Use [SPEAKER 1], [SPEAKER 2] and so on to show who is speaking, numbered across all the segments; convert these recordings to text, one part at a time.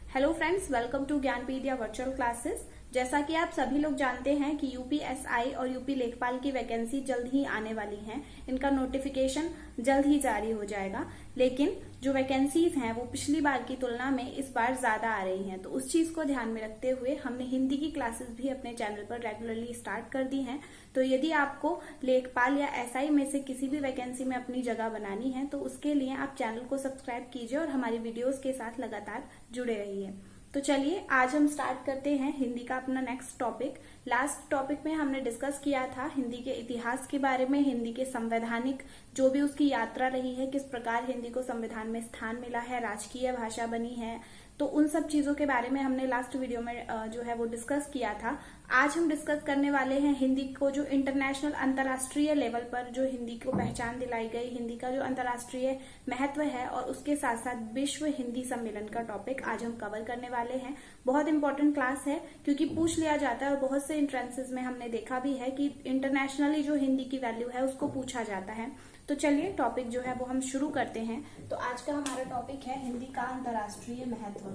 [SPEAKER 1] Hello friends, welcome to Gyanpedia virtual classes. जैसा कि आप सभी लोग जानते हैं कि यूपीएसआई और यूपी लेखपाल की वैकेंसी जल्द ही आने वाली हैं। इनका नोटिफिकेशन जल्द ही जारी हो जाएगा, लेकिन जो वैकेंसीज हैं वो पिछली बार की तुलना में इस बार ज्यादा आ रही हैं। तो उस चीज को ध्यान में रखते हुए हमने हिंदी की क्लासेस भी अपने चैनल पर रेगुलरली स्टार्ट कर दी हैं। तो यदि आपको लेखपाल या एसआई में से किसी भी वैकेंसी में अपनी जगह बनानी है तो उसके लिए आप चैनल को सब्सक्राइब कीजिए और हमारी वीडियोस के साथ लगातार जुड़े रहिए। तो चलिए आज हम स्टार्ट करते हैं हिंदी का अपना नेक्स्ट टॉपिक। लास्ट टॉपिक में हमने डिस्कस किया था हिंदी के इतिहास के बारे में, हिंदी के संवैधानिक जो भी उसकी यात्रा रही है, किस प्रकार हिंदी को संविधान में स्थान मिला है, राजकीय भाषा बनी है। तो उन सब चीजों के बारे में हमने लास्ट वीडियो में जो है वो डिस्कस किया था। आज हम डिस्कस करने वाले हैं हिंदी को जो इंटरनेशनल अंतर्राष्ट्रीय लेवल पर जो हिंदी को पहचान दिलाई गई, हिंदी का जो अंतर्राष्ट्रीय महत्व है, और उसके साथ साथ विश्व हिंदी सम्मेलन का टॉपिक आज हम कवर करने वाले हैं। बहुत इंपॉर्टेंट क्लास है क्योंकि पूछ लिया जाता है और बहुत से एंट्रेंसेस में हमने देखा भी है कि इंटरनेशनली जो हिंदी की वैल्यू है उसको पूछा जाता है। तो चलिए टॉपिक जो है वो हम शुरू करते हैं। तो आज का हमारा टॉपिक है हिंदी का अंतर्राष्ट्रीय महत्व।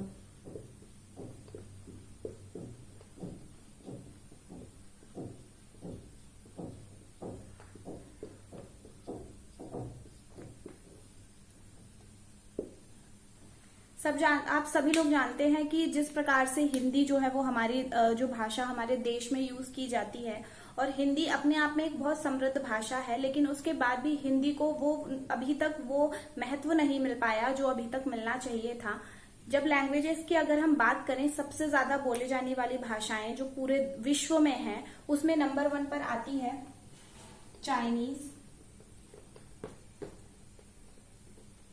[SPEAKER 1] आप सभी लोग जानते हैं कि जिस प्रकार से हिंदी जो है वो हमारी जो भाषा हमारे देश में यूज की जाती है, और हिंदी अपने आप में एक बहुत समृद्ध भाषा है, लेकिन उसके बाद भी हिंदी को वो अभी तक वो महत्व नहीं मिल पाया जो अभी तक मिलना चाहिए था। जब लैंग्वेजेस की अगर हम बात करें, सबसे ज्यादा बोले जाने वाली भाषाएं जो पूरे विश्व में हैं, उसमें नंबर 1 पर आती है चाइनीज,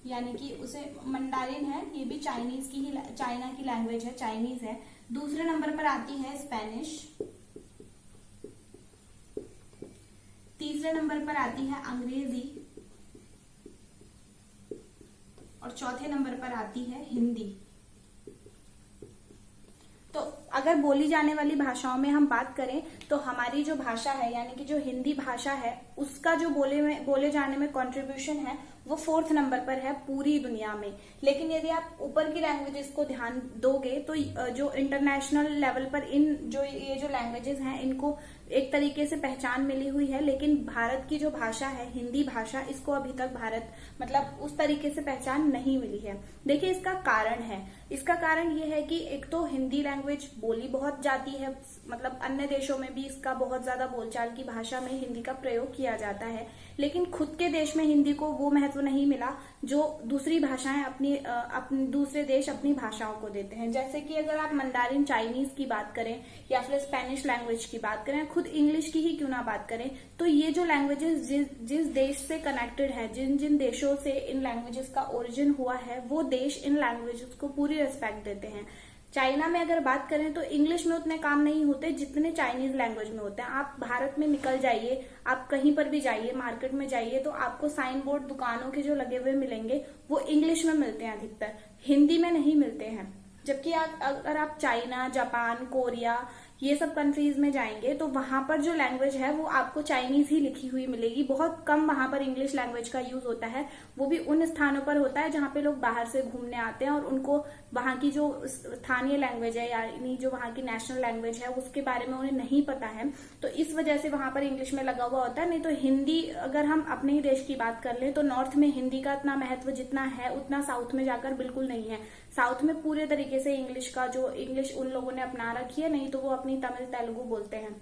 [SPEAKER 1] यानी कि उसे मंडारिन है, ये भी चाइनीज की ही, चाइना की लैंग्वेज है, चाइनीज है। दूसरे नंबर पर आती है स्पेनिश, तीसरे नंबर पर आती है अंग्रेजी, और चौथे नंबर पर आती है हिंदी। तो अगर बोली जाने वाली भाषाओं में हम बात करें तो हमारी जो भाषा है यानी कि जो हिंदी भाषा है उसका जो बोले जाने में कंट्रीब्यूशन है वो 4th नंबर पर है पूरी दुनिया में। लेकिन यदि आप ऊपर की लैंग्वेजेस को ध्यान दोगे तो जो इंटरनेशनल लेवल पर ये जो लैंग्वेजेस हैं इनको एक तरीके से पहचान मिली हुई है, लेकिन भारत की जो भाषा है हिंदी भाषा, इसको अभी तक भारत मतलब उस तरीके से पहचान नहीं मिली है। देखिए इसका कारण है, इसका कारण ये है कि एक तो हिंदी लैंग्वेज बोली बहुत जाती है, मतलब अन्य देशों में भी इसका बहुत ज्यादा बोलचाल की भाषा में हिंदी का प्रयोग किया जाता है, लेकिन खुद के देश में हिंदी को वो महत्व नहीं मिला जो दूसरी भाषाएं अपनी दूसरे देश अपनी भाषाओं को देते हैं। जैसे कि अगर आप मंडारिन चाइनीज की बात करें या फिर स्पेनिश लैंग्वेज की बात करें, खुद इंग्लिश की ही क्यों ना बात करें, तो ये जो लैंग्वेजेस जिस देश से कनेक्टेड है, जिन जिन देशों से इन लैंग्वेजेस का ओरिजिन हुआ है, वो देश इन लैंग्वेजेस को पूरी रिस्पेक्ट देते हैं। चाइना में अगर बात करें तो इंग्लिश में उतने काम नहीं होते जितने चाइनीज लैंग्वेज में होते हैं। आप भारत में निकल जाइए, आप कहीं पर भी जाइए, मार्केट में जाइए, तो आपको साइन बोर्ड दुकानों के जो लगे हुए मिलेंगे वो इंग्लिश में मिलते हैं, अधिकतर हिंदी में नहीं मिलते हैं। जबकि अगर आप चाइना, जापान, कोरिया ये सब कंट्रीज में जाएंगे तो वहां पर जो लैंग्वेज है वो आपको चाइनीज ही लिखी हुई मिलेगी। बहुत कम वहां पर इंग्लिश लैंग्वेज का यूज होता है, वो भी उन स्थानों पर होता है जहां पे लोग बाहर से घूमने आते हैं और उनको वहां की जो स्थानीय लैंग्वेज है यानी जो वहां की नेशनल लैंग्वेज है उसके बारे में उन्हें नहीं पता है, तो इस वजह से वहां पर इंग्लिश में लगा हुआ होता है। नहीं तो हिंदी, अगर हम अपने ही देश की बात कर लें तो नॉर्थ में हिंदी का इतना महत्व जितना है उतना साउथ में जाकर बिल्कुल नहीं है। साउथ में पूरे तरीके से इंग्लिश उन लोगों ने अपना रखी है, नहीं तो वो अपनी तमिल तेलुगु बोलते हैं।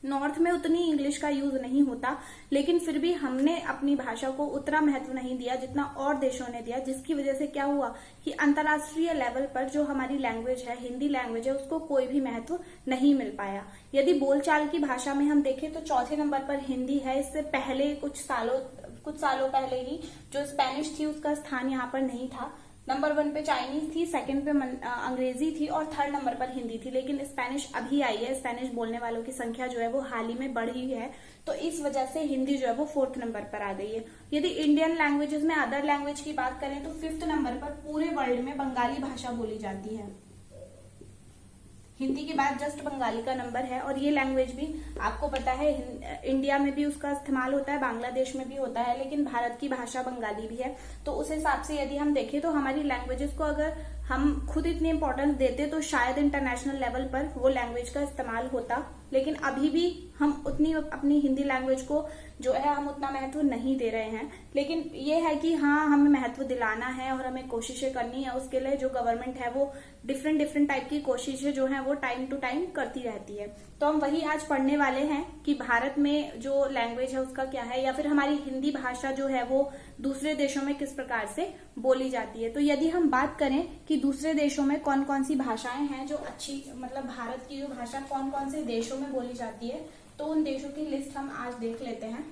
[SPEAKER 1] नॉर्थ में उतनी इंग्लिश का यूज नहीं होता, लेकिन फिर भी हमने अपनी भाषा को उतना महत्व नहीं दिया जितना और देशों ने दिया, जिसकी वजह से क्या हुआ कि अंतर्राष्ट्रीय लेवल पर जो हमारी लैंग्वेज है, हिंदी लैंग्वेज है, उसको कोई भी महत्व नहीं मिल पाया। यदि बोलचाल की भाषा में हम देखें तो चौथे नंबर पर हिंदी है। इससे पहले कुछ सालों पहले ही जो स्पेनिश थी उसका स्थान यहाँ पर नहीं था। नंबर 1 पे चाइनीज थी, सेकंड पे अंग्रेजी थी और 3rd नंबर पर हिंदी थी, लेकिन स्पेनिश अभी आई है। स्पेनिश बोलने वालों की संख्या जो है वो हाल ही में बढ़ी है, तो इस वजह से हिंदी जो है वो 4th नंबर पर आ गई है। यदि इंडियन लैंग्वेजेस में अदर लैंग्वेज की बात करें तो 5th नंबर पर पूरे वर्ल्ड में बंगाली भाषा बोली जाती है। हिंदी के बाद जस्ट बंगाली का नंबर है, और ये लैंग्वेज भी आपको पता है इंडिया में भी उसका इस्तेमाल होता है, बांग्लादेश में भी होता है, लेकिन भारत की भाषा बंगाली भी है। तो उस हिसाब से यदि हम देखें तो हमारी लैंग्वेजेस को अगर हम खुद इतनी इंपॉर्टेंस देते तो शायद इंटरनेशनल लेवल पर वो लैंग्वेज का इस्तेमाल होता, लेकिन अभी भी हम उतनी अपनी हिंदी लैंग्वेज को जो है हम उतना महत्व नहीं दे रहे हैं। लेकिन ये है कि हाँ, हमें महत्व दिलाना है और हमें कोशिशें करनी है। उसके लिए जो गवर्नमेंट है वो डिफरेंट टाइप की कोशिशें जो है वो टाइम टू टाइम करती रहती है। तो हम वही आज पढ़ने वाले हैं कि भारत में जो लैंग्वेज है उसका क्या है, या फिर हमारी हिंदी भाषा जो है वो दूसरे देशों में किस प्रकार से बोली जाती है। तो यदि हम बात करें कि दूसरे देशों में कौन कौन सी भाषाएं हैं जो अच्छी, मतलब भारत की जो भाषा कौन कौन से देशों में बोली जाती है, तो उन देशों की लिस्ट हम आज देख लेते हैं।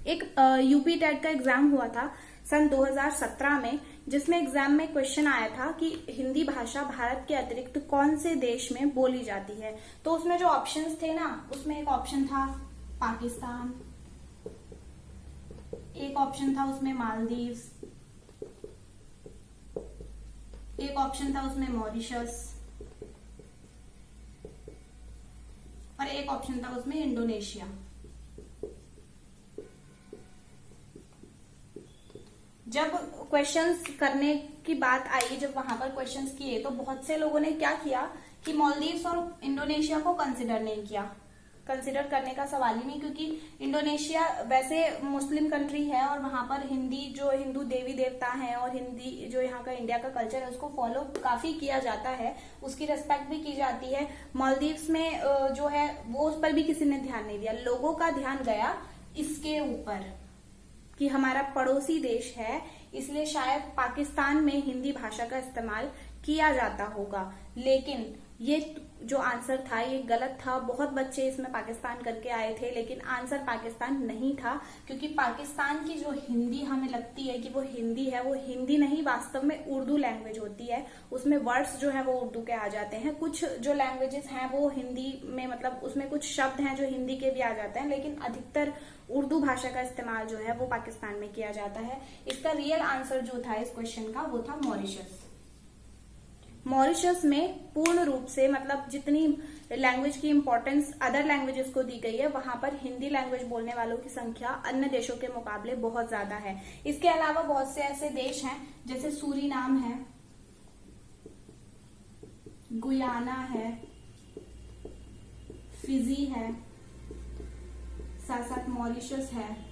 [SPEAKER 1] एक यूपी टेट का एग्जाम हुआ था सन 2017 में, जिसमें एग्जाम में क्वेश्चन आया था कि हिंदी भाषा भारत के अतिरिक्त कौन से देश में बोली जाती है। तो उसमें जो ऑप्शंस थे ना, उसमें एक ऑप्शन था पाकिस्तान, एक ऑप्शन था उसमें मालदीव्स, एक ऑप्शन था उसमें मॉरिशस, और एक ऑप्शन था उसमें इंडोनेशिया। जब क्वेश्चंस करने की बात आई, जब वहां पर क्वेश्चंस किए, तो बहुत से लोगों ने क्या किया कि मालदीव्स और इंडोनेशिया को कंसिडर नहीं किया। कंसिडर करने का सवाल ही नहीं, क्योंकि इंडोनेशिया वैसे मुस्लिम कंट्री है और वहां पर हिंदी, जो हिंदू देवी देवता हैं और हिंदी जो यहाँ का इंडिया का कल्चर है उसको फॉलो काफी किया जाता है, उसकी रेस्पेक्ट भी की जाती है। मालदीव्स में जो है वो उस पर भी किसी ने ध्यान नहीं दिया। लोगों का ध्यान गया इसके ऊपर कि हमारा पड़ोसी देश है, इसलिए शायद पाकिस्तान में हिंदी भाषा का इस्तेमाल किया जाता होगा। लेकिन ये जो आंसर था ये गलत था। बहुत बच्चे इसमें पाकिस्तान करके आए थे, लेकिन आंसर पाकिस्तान नहीं था, क्योंकि पाकिस्तान की जो हिंदी हमें लगती है कि वो हिंदी है, वो हिंदी नहीं, वास्तव में उर्दू लैंग्वेज होती है। उसमें वर्ड्स जो है वो उर्दू के आ जाते हैं। कुछ जो लैंग्वेजेस हैं वो हिंदी में, मतलब उसमें कुछ शब्द हैं जो हिंदी के भी आ जाते हैं, लेकिन अधिकतर उर्दू भाषा का इस्तेमाल जो है वो पाकिस्तान में किया जाता है। इसका रियल आंसर जो था इस क्वेश्चन का वो था मॉरिशस। मॉरिशस में पूर्ण रूप से, मतलब जितनी लैंग्वेज की इंपॉर्टेंस अदर लैंग्वेजेस को दी गई है, वहां पर हिंदी लैंग्वेज बोलने वालों की संख्या अन्य देशों के मुकाबले बहुत ज्यादा है। इसके अलावा बहुत से ऐसे देश हैं जैसे सूरीनाम है, गुयाना है, फिजी है, साथ साथ मॉरिशस है।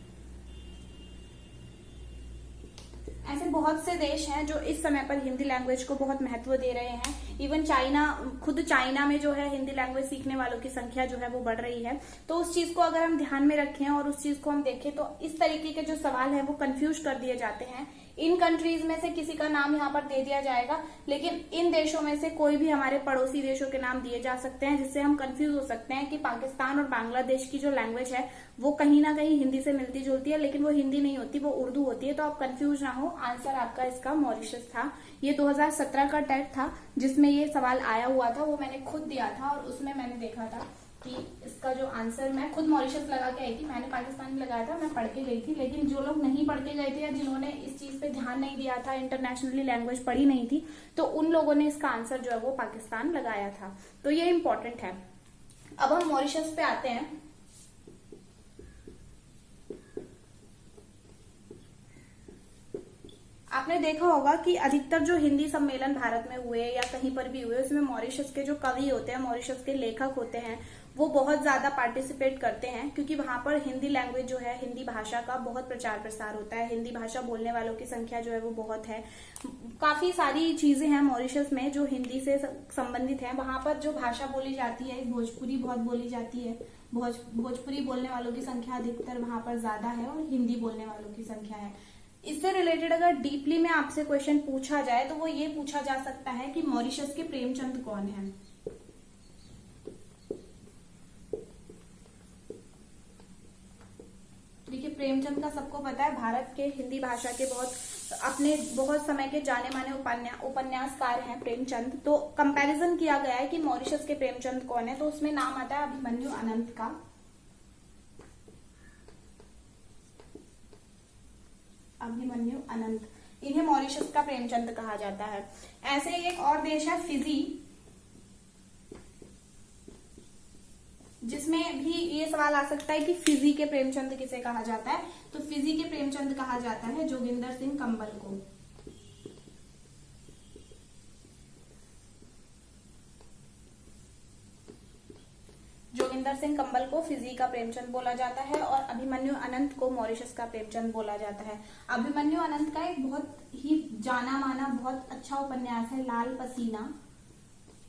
[SPEAKER 1] ऐसे बहुत से देश हैं जो इस समय पर हिंदी लैंग्वेज को बहुत महत्व दे रहे हैं। इवन चाइना, खुद चाइना में जो है हिंदी लैंग्वेज सीखने वालों की संख्या जो है वो बढ़ रही है। तो उस चीज को अगर हम ध्यान में रखें और उस चीज को हम देखें तो इस तरीके के जो सवाल है वो कंफ्यूज कर दिए जाते हैं। इन कंट्रीज में से किसी का नाम यहाँ पर दे दिया जाएगा, लेकिन इन देशों में से कोई भी हमारे पड़ोसी देशों के नाम दिए जा सकते हैं, जिससे हम कंफ्यूज हो सकते हैं कि पाकिस्तान और बांग्लादेश की जो लैंग्वेज है वो कहीं ना कहीं हिंदी से मिलती जुलती है, लेकिन वो हिंदी नहीं होती, वो उर्दू होती है। तो आप कंफ्यूज ना हो, आंसर आपका इसका मॉरिशस था। ये 2017 का टेट था जिसमें ये सवाल आया हुआ था, वो मैंने खुद दिया था और उसमें मैंने देखा था कि इसका जो आंसर, मैं खुद मॉरिशस लगा के आई थी, मैंने पाकिस्तान में लगाया था, मैं पढ़ के गई थी। लेकिन जो लोग नहीं पढ़ के गए थे या जिन्होंने इस चीज पे ध्यान नहीं दिया था, इंटरनेशनली लैंग्वेज पढ़ी नहीं थी, तो उन लोगों ने इसका आंसर जो है वो पाकिस्तान लगाया था। तो ये इंपॉर्टेंट है। अब हम मॉरिशस पे आते हैं। आपने देखा होगा कि अधिकतर जो हिंदी सम्मेलन भारत में हुए या कहीं पर भी हुए, उसमें मॉरिशस के जो कवि होते हैं, मॉरिशस के लेखक होते हैं, वो बहुत ज्यादा पार्टिसिपेट करते हैं, क्योंकि वहां पर हिंदी लैंग्वेज जो है, हिंदी भाषा का बहुत प्रचार प्रसार होता है। हिंदी भाषा बोलने वालों की संख्या जो है वो बहुत है। काफी सारी चीजें हैं मॉरिशस में जो हिंदी से संबंधित है। वहां पर जो भाषा बोली जाती है, भोजपुरी बहुत बोली जाती है। भोजपुरी बोलने वालों की संख्या अधिकतर वहां पर ज्यादा है और हिंदी बोलने वालों की संख्या है। इससे रिलेटेड अगर डीपली में आपसे क्वेश्चन पूछा जाए तो वो ये पूछा जा सकता है कि मॉरिशस के प्रेमचंद कौन हैं। देखिए, प्रेमचंद का सबको पता है, भारत के हिंदी भाषा के बहुत समय के जाने माने उपन्यासकार हैं प्रेमचंद। तो कंपैरिजन किया गया है कि मॉरिशस के प्रेमचंद कौन है, तो उसमें नाम आता है अभिमन्यु अनंत का। अभिमन्यु अनंत, इन्हें मॉरिशस का प्रेमचंद कहा जाता है। ऐसे ही एक और देश है फिजी, जिसमें भी ये सवाल आ सकता है कि फिजी के प्रेमचंद किसे कहा जाता है। तो फिजी के प्रेमचंद कहा जाता है जोगिंदर सिंह कंबल को। जोगिंदर सिंह कंबल को फिजी का प्रेमचंद बोला जाता है और अभिमन्यु अनंत को मॉरिशस का प्रेमचंद बोला जाता है। अभिमन्यु अनंत का एक बहुत ही जाना माना बहुत अच्छा उपन्यास है लाल पसीना।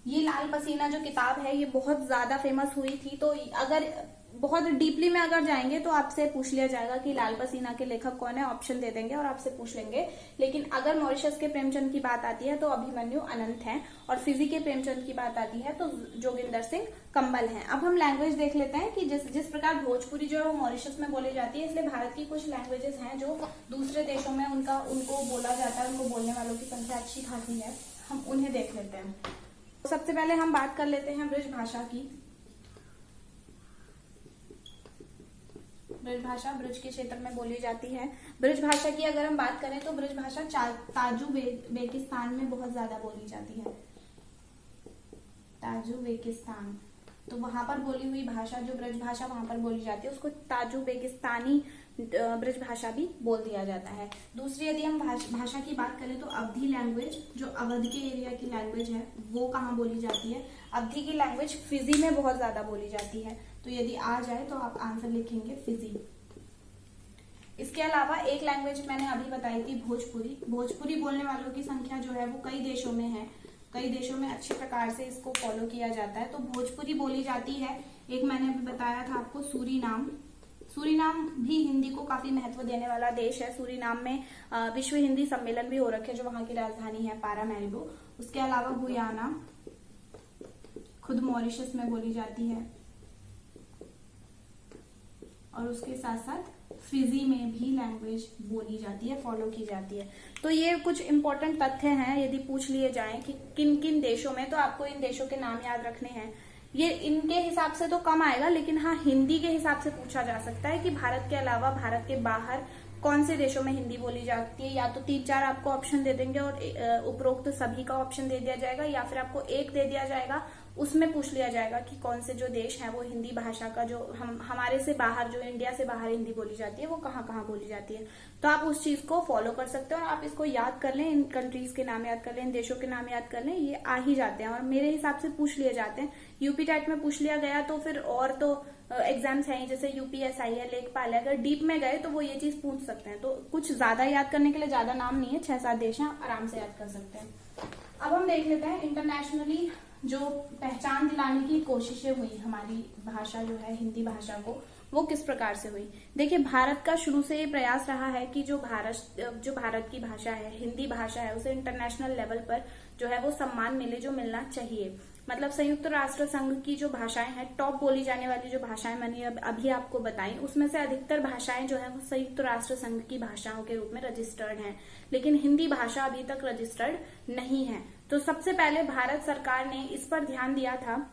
[SPEAKER 1] ये लाल पसीना जो किताब है ये बहुत ज्यादा फेमस हुई थी, तो अगर बहुत डीपली में अगर जाएंगे तो आपसे पूछ लिया जाएगा कि लाल पसीना के लेखक कौन है, ऑप्शन दे देंगे और आपसे पूछ लेंगे। लेकिन अगर मॉरिशस के प्रेमचंद की बात आती है तो अभिमन्यु अनंत हैं, और फिजी के प्रेमचंद की बात आती है तो जोगिंदर सिंह कंबल हैं। अब हम लैंग्वेज देख लेते हैं कि जिस प्रकार भोजपुरी जो है वो मॉरिशस में बोली जाती है, इसलिए भारत की कुछ लैंग्वेजेस हैं जो दूसरे देशों में उनको बोला जाता है, उनको बोलने वालों की संख्या अच्छी खासी है, हम उन्हें देख लेते हैं। सबसे पहले हम बात कर लेते हैं ब्रज भाषा की। ब्रज भाषा ब्रज के क्षेत्र में बोली जाती है। ब्रज भाषा की अगर हम बात करें तो ब्रज भाषा ताजुबेकिस्तान में बहुत ज्यादा बोली जाती है। ताजुबेकिस्तान, तो वहां पर बोली हुई भाषा जो ब्रज भाषा वहां पर बोली जाती है उसको ताजुबेकिस्तानी ब्रज भाषा भी बोल दिया जाता है। दूसरी यदि हम भाषा की बात करें तो अवधी लैंग्वेज, जो अवध के एरिया की लैंग्वेज है वो कहाँ बोली जाती है? अवधी की लैंग्वेज फिजी में बहुत ज्यादा बोली जाती है, तो यदि आ जाए तो आप आंसर लिखेंगे फिजी। इसके अलावा एक लैंग्वेज मैंने अभी बताई थी भोजपुरी। भोजपुरी बोलने वालों की संख्या जो है वो कई देशों में है, कई देशों में अच्छे प्रकार से इसको फॉलो किया जाता है, तो भोजपुरी बोली जाती है। एक मैंने अभी बताया था आपको सूरीनाम। सूरीनाम भी हिंदी को काफी महत्व देने वाला देश है। सूरीनाम में विश्व हिंदी सम्मेलन भी हो रखे जो वहां की राजधानी है पारामैरिबो। उसके अलावा गुयाना खुद मॉरिशस में बोली जाती है, और उसके साथ साथ फिजी में भी लैंग्वेज बोली जाती है, फॉलो की जाती है। तो ये कुछ इंपॉर्टेंट तथ्य हैं यदि पूछ लिए जाएं कि किन किन देशों में, तो आपको इन देशों के नाम याद रखने हैं। ये इनके हिसाब से तो कम आएगा, लेकिन हाँ हिंदी के हिसाब से पूछा जा सकता है कि भारत के अलावा भारत के बाहर कौन से देशों में हिंदी बोली जाती है। या तो 3-4 आपको ऑप्शन दे देंगे और उपरोक्त सभी का ऑप्शन दे दिया जाएगा, या फिर आपको एक दे दिया जाएगा, उसमें पूछ लिया जाएगा कि कौन से जो देश है वो हिंदी भाषा का जो हमारे से बाहर, जो इंडिया से बाहर हिंदी बोली जाती है वो कहाँ कहाँ बोली जाती है। तो आप उस चीज को फॉलो कर सकते हो और आप इसको याद कर लें, इन कंट्रीज के नाम याद कर लें, इन देशों के नाम याद कर लें, ये आ ही जाते हैं और मेरे हिसाब से पूछ लिए जाते हैं। यूपी टेट में पूछ लिया गया तो फिर और तो एग्जाम्स हैं जैसे यूपीएसआई है, लेखपाल है, अगर डीप में गए तो वो ये चीज पूछ सकते हैं। तो कुछ ज्यादा याद करने के लिए ज्यादा नाम नहीं है, 6-7 देश हैं, आराम से याद कर सकते हैं। अब हम देख लेते हैं इंटरनेशनली जो पहचान दिलाने की कोशिशें हुई हमारी भाषा जो है हिंदी भाषा को, वो किस प्रकार से हुई। देखिए भारत का शुरू से ये प्रयास रहा है कि जो भारत की भाषा है, हिंदी भाषा है, उसे इंटरनेशनल लेवल पर जो है वो सम्मान मिले, जो मिलना चाहिए। मतलब संयुक्त राष्ट्र संघ की जो भाषाएं हैं, टॉप बोली जाने वाली जो भाषाएं मैंने अभी आपको बताई, उसमें से अधिकतर भाषाएं जो है वो संयुक्त राष्ट्र संघ की भाषाओं के रूप में रजिस्टर्ड हैं, लेकिन हिंदी भाषा अभी तक रजिस्टर्ड नहीं है। तो सबसे पहले भारत सरकार ने इस पर ध्यान दिया था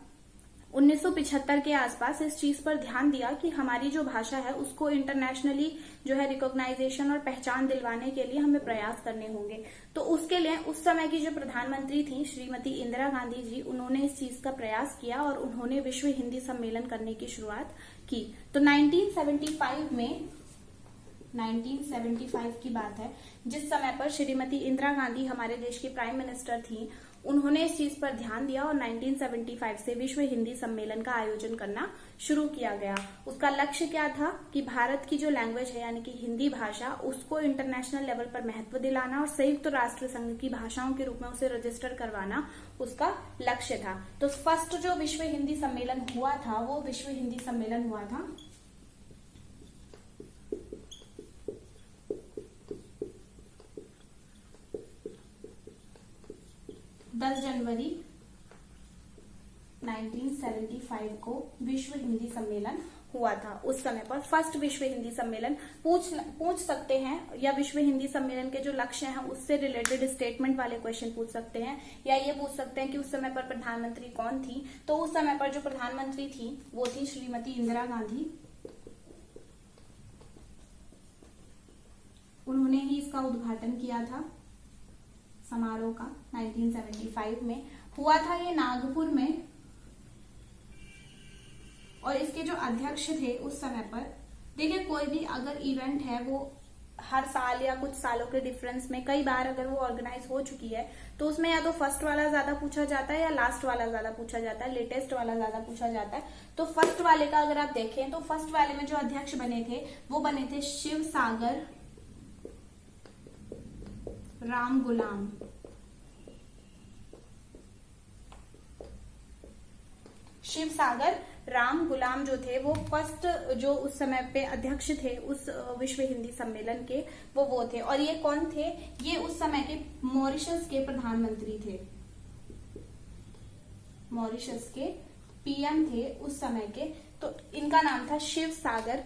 [SPEAKER 1] 1975 के आसपास, इस चीज पर ध्यान दिया कि हमारी जो भाषा है उसको इंटरनेशनली जो है रिकॉग्नाइजेशन और पहचान दिलवाने के लिए हमें प्रयास करने होंगे। तो उसके लिए उस समय की जो प्रधानमंत्री थी श्रीमती इंदिरा गांधी जी, उन्होंने इस चीज का प्रयास किया और उन्होंने विश्व हिंदी सम्मेलन करने की शुरुआत की। तो 1975 की बात है, जिस समय पर श्रीमती इंदिरा गांधी हमारे देश की प्राइम मिनिस्टर थी, उन्होंने इस चीज पर ध्यान दिया और 1975 से विश्व हिंदी सम्मेलन का आयोजन करना शुरू किया गया। उसका लक्ष्य क्या था कि भारत की जो लैंग्वेज है यानी कि हिंदी भाषा, उसको इंटरनेशनल लेवल पर महत्व दिलाना और संयुक्त राष्ट्र संघ की भाषाओं के रूप में उसे रजिस्टर करवाना उसका लक्ष्य था। तो फर्स्ट जो विश्व हिंदी सम्मेलन हुआ था वो विश्व हिंदी सम्मेलन हुआ था 10 जनवरी 1975 को विश्व हिंदी सम्मेलन हुआ था। उस समय पर फर्स्ट विश्व हिंदी सम्मेलन पूछ सकते हैं, या विश्व हिंदी सम्मेलन के जो लक्ष्य हैं उससे रिलेटेड स्टेटमेंट वाले क्वेश्चन पूछ सकते हैं, या ये पूछ सकते हैं कि उस समय पर प्रधानमंत्री कौन थी। तो उस समय पर जो प्रधानमंत्री थी वो थी श्रीमती इंदिरा गांधी। उन्होंने ही इसका उद्घाटन किया था समारोह का। 1975 में हुआ था ये नागपुर में, और इसके जो अध्यक्ष थे उस समय पर, देखिए कोई भी अगर इवेंट है वो हर साल या कुछ सालों के डिफरेंस में कई बार अगर वो ऑर्गेनाइज हो चुकी है तो उसमें या तो फर्स्ट वाला ज्यादा पूछा जाता है या लास्ट वाला ज्यादा पूछा जाता है, लेटेस्ट वाला ज्यादा पूछा जाता है। तो फर्स्ट वाले का अगर आप देखें तो फर्स्ट वाले में जो अध्यक्ष बने थे वो बने थे शिव सागर राम गुलाम। शिव सागर राम गुलाम जो थे वो फर्स्ट जो उस समय पे अध्यक्ष थे उस विश्व हिंदी सम्मेलन के, वो थे। और ये कौन थे? ये उस समय के मॉरिशस के प्रधानमंत्री थे, मॉरिशस के पीएम थे उस समय के। तो इनका नाम था शिव सागर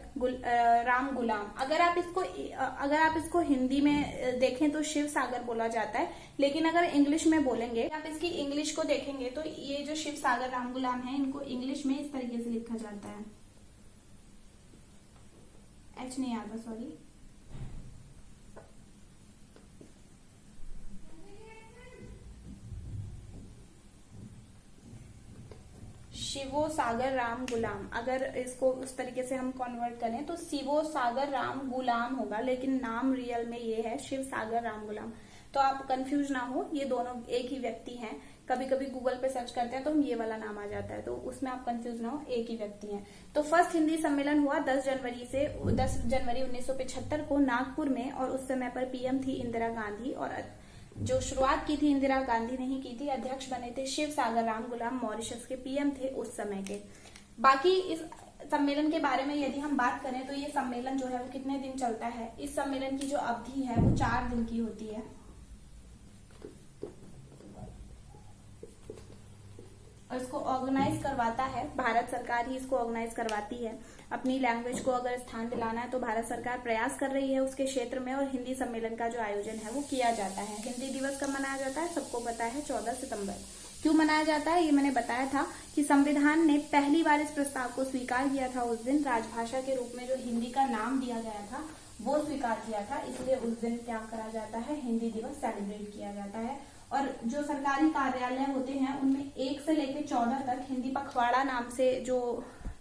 [SPEAKER 1] राम गुलाम। अगर आप इसको हिंदी में देखें तो शिव सागर बोला जाता है, लेकिन अगर इंग्लिश में बोलेंगे, आप इसकी इंग्लिश को देखेंगे तो ये जो शिव सागर राम गुलाम है इनको इंग्लिश में इस तरीके से लिखा जाता है, एच नहीं आता, सॉरी, शिवो सागर राम गुलाम। अगर इसको उस तरीके से हम कन्वर्ट करें तो शिवो सागर राम गुलाम होगा, लेकिन नाम रियल में ये है शिव सागर राम गुलाम। तो आप कंफ्यूज ना हो, ये दोनों एक ही व्यक्ति हैं। कभी कभी गूगल पे सर्च करते हैं तो हम ये वाला नाम आ जाता है, तो उसमें आप कंफ्यूज ना हो, एक ही व्यक्ति हैं। तो फर्स्ट हिंदी सम्मेलन हुआ 10 जनवरी 1975 को नागपुर में, और उस समय पर पीएम थी इंदिरा गांधी, और जो शुरुआत की थी इंदिरा गांधी ने ही की थी। अध्यक्ष बने थे शिव सागर राम गुलाम, मॉरिशस के पीएम थे उस समय के। बाकी इस सम्मेलन के बारे में यदि हम बात करें तो ये सम्मेलन जो है वो कितने दिन चलता है? इस सम्मेलन की जो अवधि है वो 4 दिन की होती है। और इसको ऑर्गेनाइज करवाता है भारत सरकार ही, इसको ऑर्गेनाइज करवाती है। अपनी लैंग्वेज को अगर स्थान दिलाना है तो भारत सरकार प्रयास कर रही है उसके क्षेत्र में, और हिंदी सम्मेलन का जो आयोजन है वो किया जाता है। हिंदी दिवस कब मनाया जाता है? सबको पता है, 14 सितंबर। क्यों मनाया जाता है? ये मैंने बताया था कि संविधान ने पहली बार इस प्रस्ताव को स्वीकार किया था उस दिन। राजभाषा के रूप में जो हिंदी का नाम दिया गया था वो स्वीकार किया था, इसलिए उस दिन क्या करा जाता है? हिंदी दिवस सेलिब्रेट किया जाता है। और जो सरकारी कार्यालय होते हैं उनमें 1 से लेकर 14 तक हिंदी पखवाड़ा नाम से जो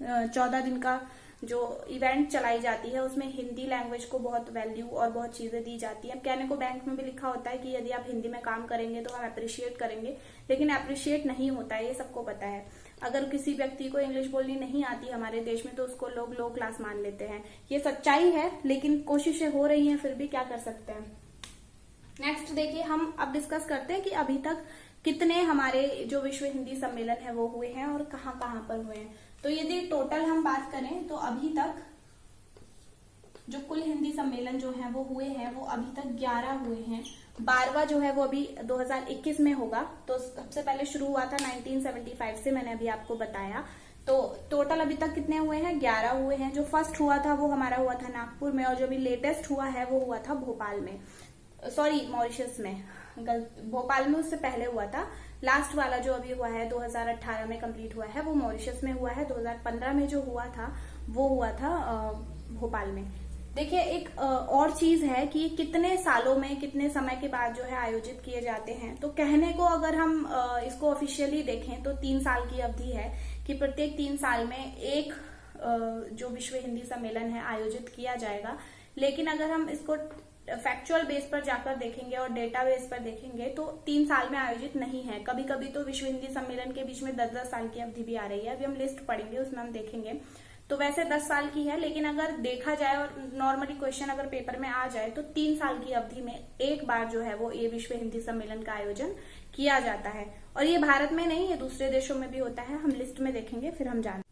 [SPEAKER 1] 14 दिन का जो इवेंट चलाई जाती है उसमें हिंदी लैंग्वेज को बहुत वैल्यू और बहुत चीजें दी जाती है। अब कहने को बैंक में भी लिखा होता है कि यदि आप हिंदी में काम करेंगे तो हम अप्रिशिएट करेंगे, लेकिन अप्रिशिएट नहीं होता है, ये सबको पता है। अगर किसी व्यक्ति को इंग्लिश बोलनी नहीं आती हमारे देश में तो उसको लोग लो क्लास मान लेते हैं। ये सच्चाई है, लेकिन कोशिशें हो रही हैं, फिर भी क्या कर सकते हैं। नेक्स्ट देखिए, हम अब डिस्कस करते हैं कि अभी तक कितने हमारे जो विश्व हिंदी सम्मेलन है वो हुए हैं और कहाँ कहाँ पर हुए हैं। तो यदि टोटल हम बात करें तो अभी तक जो कुल हिंदी सम्मेलन जो है वो हुए हैं वो अभी तक 11 हुए हैं। 12वां जो है वो अभी 2021 में होगा। तो सबसे पहले शुरू हुआ था 1975 से, मैंने अभी आपको बताया। तो टोटल अभी तक कितने हुए हैं? 11 हुए हैं। जो फर्स्ट हुआ था वो हमारा हुआ था नागपुर में, और जो अभी लेटेस्ट हुआ है वो हुआ था भोपाल में, सॉरी मॉरिशस में, भोपाल में उससे पहले हुआ था। लास्ट वाला जो अभी हुआ है 2018 में कंप्लीट हुआ है वो मॉरिशस में हुआ है। 2015 में जो हुआ था वो हुआ था भोपाल में। देखिए, एक और चीज है कि कितने सालों में कितने समय के बाद जो है आयोजित किए जाते हैं। तो कहने को अगर हम इसको ऑफिशियली देखें तो 3 साल की अवधि है कि प्रत्येक 3 साल में एक जो विश्व हिंदी सम्मेलन है आयोजित किया जाएगा। लेकिन अगर हम इसको फैक्चुअल बेस पर जाकर देखेंगे और डेटा बेस पर देखेंगे तो 3 साल में आयोजित नहीं है। कभी कभी तो विश्व हिंदी सम्मेलन के बीच में 10-10 साल की अवधि भी आ रही है। अभी हम लिस्ट पढ़ेंगे उसमें हम देखेंगे। तो वैसे 10 साल की है, लेकिन अगर देखा जाए और नॉर्मली क्वेश्चन अगर पेपर में आ जाए तो 3 साल की अवधि में एक बार जो है वो ये विश्व हिंदी सम्मेलन का आयोजन किया जाता है। और ये भारत में नहीं, ये दूसरे देशों में भी होता है। हम लिस्ट में देखेंगे फिर हम जान।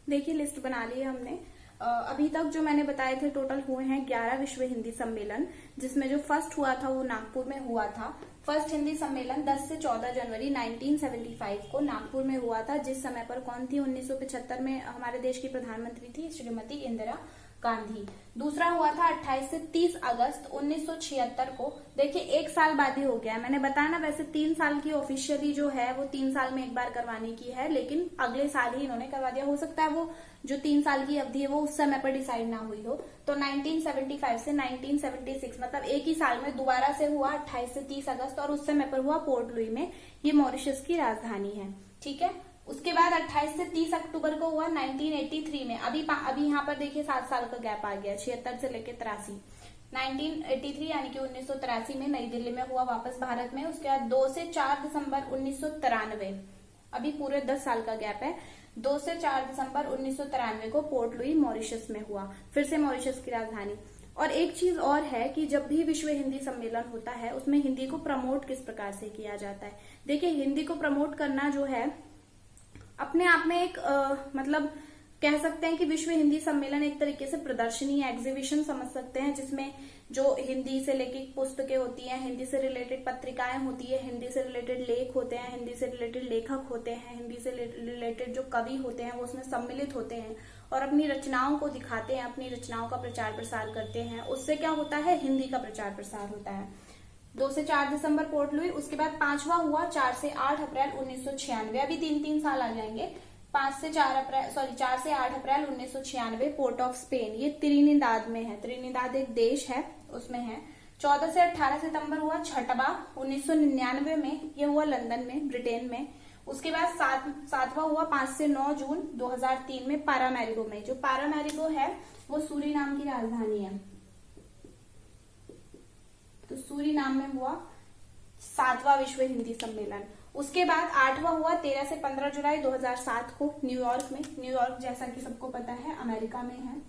[SPEAKER 1] देखिए, लिस्ट बना ली है हमने। अभी तक जो मैंने बताए थे टोटल हुए हैं 11 विश्व हिंदी सम्मेलन, जिसमें जो फर्स्ट हुआ था वो नागपुर में हुआ था। फर्स्ट हिंदी सम्मेलन 10 से 14 जनवरी 1975 को नागपुर में हुआ था, जिस समय पर कौन थी? 1975 में हमारे देश की प्रधानमंत्री थी श्रीमती इंदिरा गांधी। दूसरा हुआ था 28 से 30 अगस्त 1976 को। देखिए, 1 साल बाद ही हो गया है। मैंने बताया ना, वैसे 3 साल की ऑफिशियली जो है वो 3 साल में एक बार करवाने की है, लेकिन अगले साल ही इन्होंने करवा दिया। हो सकता है वो जो 3 साल की अवधि है वो उस समय पर डिसाइड ना हुई हो। तो 1975 से 1976 मतलब एक ही साल में दोबारा से हुआ 28 से 30 अगस्त, और उस समय पर हुआ पोर्ट लुई में। ये मॉरिशस की राजधानी है, ठीक है। उसके बाद 28 से 30 अक्टूबर को हुआ 1983 में। अभी यहाँ पर देखिए 7 साल का गैप आ गया, 76 से लेकर 83। 1983 यानी कि 1983 में नई दिल्ली में हुआ वापस भारत में। उसके बाद 2 से 4 दिसंबर 1993, अभी पूरे 10 साल का गैप है। 2 से 4 दिसंबर 1993 को पोर्ट लुई मॉरिशस में हुआ, फिर से मॉरिशस की राजधानी। और एक चीज और है कि जब भी विश्व हिंदी सम्मेलन होता है उसमें हिंदी को प्रमोट किस प्रकार से किया जाता है। देखिए, हिंदी को प्रमोट करना जो है अपने आप में एक मतलब कह सकते हैं कि विश्व हिंदी सम्मेलन एक तरीके से प्रदर्शनी या एग्जीबिशन समझ सकते हैं, जिसमें जो हिंदी से लेके पुस्तकें होती हैं, हिंदी से रिलेटेड पत्रिकाएं होती है, हिंदी से रिलेटेड लेख होते हैं, हिंदी से रिलेटेड लेखक होते हैं, हिंदी से रिलेटेड जो कवि होते हैं वो उसमें सम्मिलित होते हैं और अपनी रचनाओं को दिखाते हैं, अपनी रचनाओं का प्रचार प्रसार करते हैं। उससे क्या होता है, हिंदी का प्रचार प्रसार होता है। 2 से 4 दिसंबर पोर्ट लुई, उसके बाद 5वां हुआ 4 से 8 अप्रैल 1996, अभी 3-3 साल आ जाएंगे। 4 से 8 अप्रैल 1996 पोर्ट ऑफ स्पेन, ये त्रिनिदाद में है। त्रिनिदाद एक देश है, उसमें है। 14 से 18 सितंबर हुआ छठवा 1999 में, ये हुआ लंदन में, ब्रिटेन में। उसके बाद 7वां हुआ 5 से 9 जून 2003 में पारामेरिगो में। जो पारामेरिगो है वो सूरीनाम की राजधानी है, तो सूरीनाम में हुआ 7वां विश्व हिंदी सम्मेलन। उसके बाद 8वां हुआ 13 से 15 जुलाई 2007 को न्यूयॉर्क में। न्यूयॉर्क जैसा कि सबको पता है अमेरिका में है।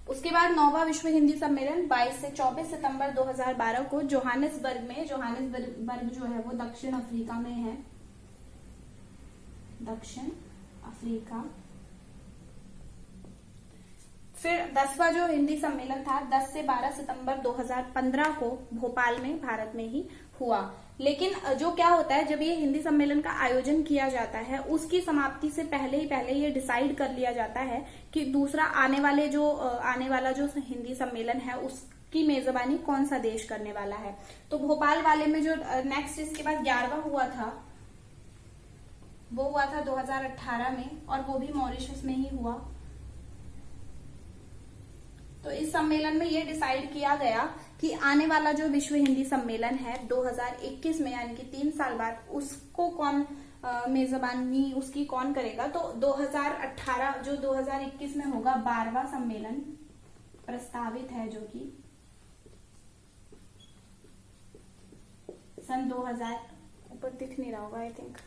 [SPEAKER 1] उसके बाद 9वां विश्व हिंदी सम्मेलन 22 से 24 सितंबर 2012 को जोहानिसबर्ग में। जोहानिसबर्ग जो है वो दक्षिण अफ्रीका में है, दक्षिण अफ्रीका। फिर 10वां जो हिंदी सम्मेलन था 10 से 12 सितंबर 2015 को भोपाल में, भारत में ही हुआ। लेकिन जो क्या होता है, जब ये हिंदी सम्मेलन का आयोजन किया जाता है उसकी समाप्ति से पहले ही ये डिसाइड कर लिया जाता है कि दूसरा आने वाला जो हिंदी सम्मेलन है उसकी मेजबानी कौन सा देश करने वाला है। तो भोपाल वाले में जो नेक्स्ट इसके बाद 11वां हुआ था वो हुआ था 2018 में, और वो भी मॉरिशस में ही हुआ। तो इस सम्मेलन में ये डिसाइड किया गया कि आने वाला जो विश्व हिंदी सम्मेलन है 2021 में, यानी कि 3 साल बाद, उसको कौन मेजबानी उसकी कौन करेगा। तो 2021 में होगा 12वां सम्मेलन प्रस्तावित है, जो कि सन 2000, ऊपर दिख नहीं रहा होगा आई थिंक,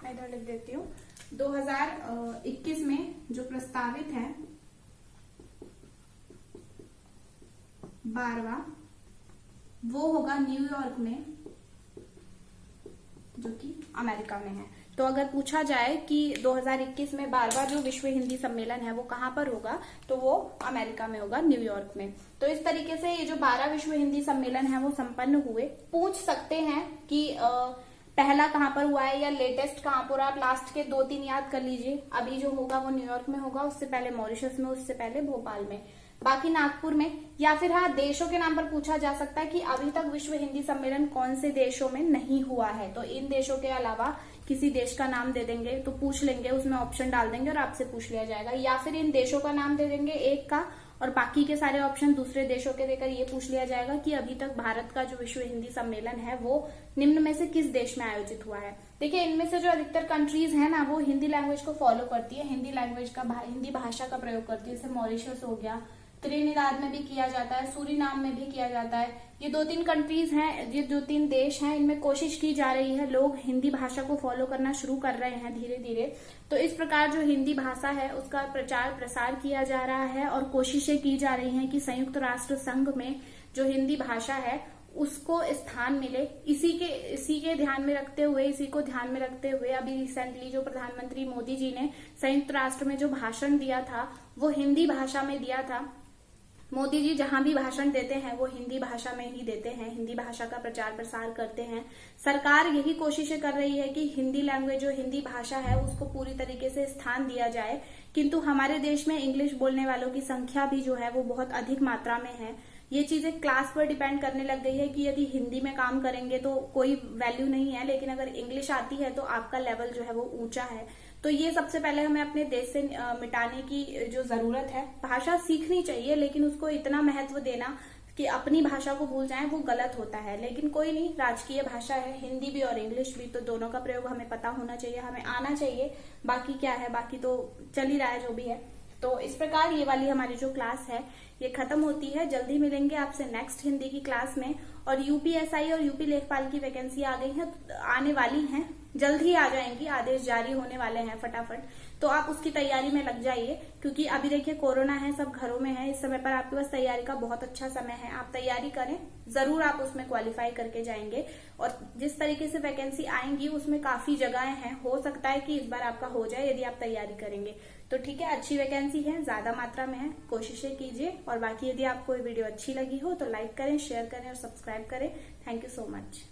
[SPEAKER 1] मैं इधर लिख देती हूँ। 2021 में जो प्रस्तावित है 12वां, वो होगा न्यूयॉर्क में, जो कि अमेरिका में है। तो अगर पूछा जाए कि 2021 में 12वां जो विश्व हिंदी सम्मेलन है वो कहाँ पर होगा, तो वो अमेरिका में होगा, न्यूयॉर्क में। तो इस तरीके से ये जो 12 विश्व हिंदी सम्मेलन है वो संपन्न हुए। पूछ सकते हैं कि पहला कहाँ पर हुआ है या लेटेस्ट कहाँ पर, आप लास्ट के 2-3 याद कर लीजिए। अभी जो होगा वो न्यूयॉर्क में होगा, उससे पहले मॉरिशस में, उससे पहले भोपाल में, बाकी नागपुर में। या फिर हाँ, देशों के नाम पर पूछा जा सकता है कि अभी तक विश्व हिंदी सम्मेलन कौन से देशों में नहीं हुआ है, तो इन देशों के अलावा किसी देश का नाम दे देंगे, तो पूछ लेंगे, उसमें ऑप्शन डाल देंगे और आपसे पूछ लिया जाएगा। या फिर इन देशों का नाम दे देंगे एक का, और बाकी के सारे ऑप्शन दूसरे देशों के देकर ये पूछ लिया जाएगा कि अभी तक भारत का जो विश्व हिंदी सम्मेलन है वो निम्न में से किस देश में आयोजित हुआ है। देखिए, इनमें से जो अधिकतर कंट्रीज है ना, वो हिंदी लैंग्वेज को फॉलो करती है, हिंदी भाषा का प्रयोग करती है। जैसे मॉरिशस हो गया, त्रिनिदाद में भी किया जाता है, सूरीनाम में भी किया जाता है। ये 2-3 कंट्रीज हैं, ये 2-3 देश हैं, इनमें कोशिश की जा रही है, लोग हिंदी भाषा को फॉलो करना शुरू कर रहे हैं धीरे धीरे। तो इस प्रकार जो हिंदी भाषा है उसका प्रचार प्रसार किया जा रहा है और कोशिशें की जा रही हैं कि संयुक्त राष्ट्र संघ में जो हिंदी भाषा है उसको स्थान मिले। इसी को ध्यान में रखते हुए अभी रिसेंटली जो प्रधानमंत्री मोदी जी ने संयुक्त राष्ट्र में जो भाषण दिया था वो हिंदी भाषा में दिया था। मोदी जी जहां भी भाषण देते हैं वो हिंदी भाषा में ही देते हैं, हिंदी भाषा का प्रचार प्रसार करते हैं। सरकार यही कोशिशें कर रही है कि हिंदी लैंग्वेज जो हिंदी भाषा है उसको पूरी तरीके से स्थान दिया जाए, किंतु हमारे देश में इंग्लिश बोलने वालों की संख्या भी जो है वो बहुत अधिक मात्रा में है। ये चीजें क्लास पर डिपेंड करने लग गई है कि यदि हिंदी में काम करेंगे तो कोई वैल्यू नहीं है, लेकिन अगर इंग्लिश आती है तो आपका लेवल जो है वो ऊंचा है। तो ये सबसे पहले हमें अपने देश से मिटाने की जो जरूरत है। भाषा सीखनी चाहिए, लेकिन उसको इतना महत्व देना कि अपनी भाषा को भूल जाएं वो गलत होता है। लेकिन कोई नहीं, राजकीय भाषा है हिंदी भी और इंग्लिश भी, तो दोनों का प्रयोग हमें पता होना चाहिए, हमें आना चाहिए। बाकी क्या है, बाकी तो चल ही रहा है जो भी है। तो इस प्रकार ये वाली हमारी जो क्लास है ये खत्म होती है। जल्दी मिलेंगे आपसे नेक्स्ट हिंदी की क्लास में। और यूपीएसआई और यूपी लेखपाल की वैकेंसी आ गई है, आने वाली हैं, जल्द ही आ जाएंगी, आदेश जारी होने वाले हैं फटाफट। तो आप उसकी तैयारी में लग जाइए, क्योंकि अभी देखिए कोरोना है, सब घरों में है, इस समय पर आपके पास तैयारी का बहुत अच्छा समय है। आप तैयारी करें, जरूर आप उसमें क्वालिफाई करके जाएंगे। और जिस तरीके से वैकेंसी आएंगी उसमें काफी जगहें हैं, हो सकता है कि इस बार आपका हो जाए यदि आप तैयारी करेंगे तो। ठीक है, अच्छी वैकेंसी है, ज्यादा मात्रा में है, कोशिशें कीजिए। और बाकी यदि आपको ये वीडियो अच्छी लगी हो तो लाइक करें, शेयर करें और सब्सक्राइब करें। Thank you so much.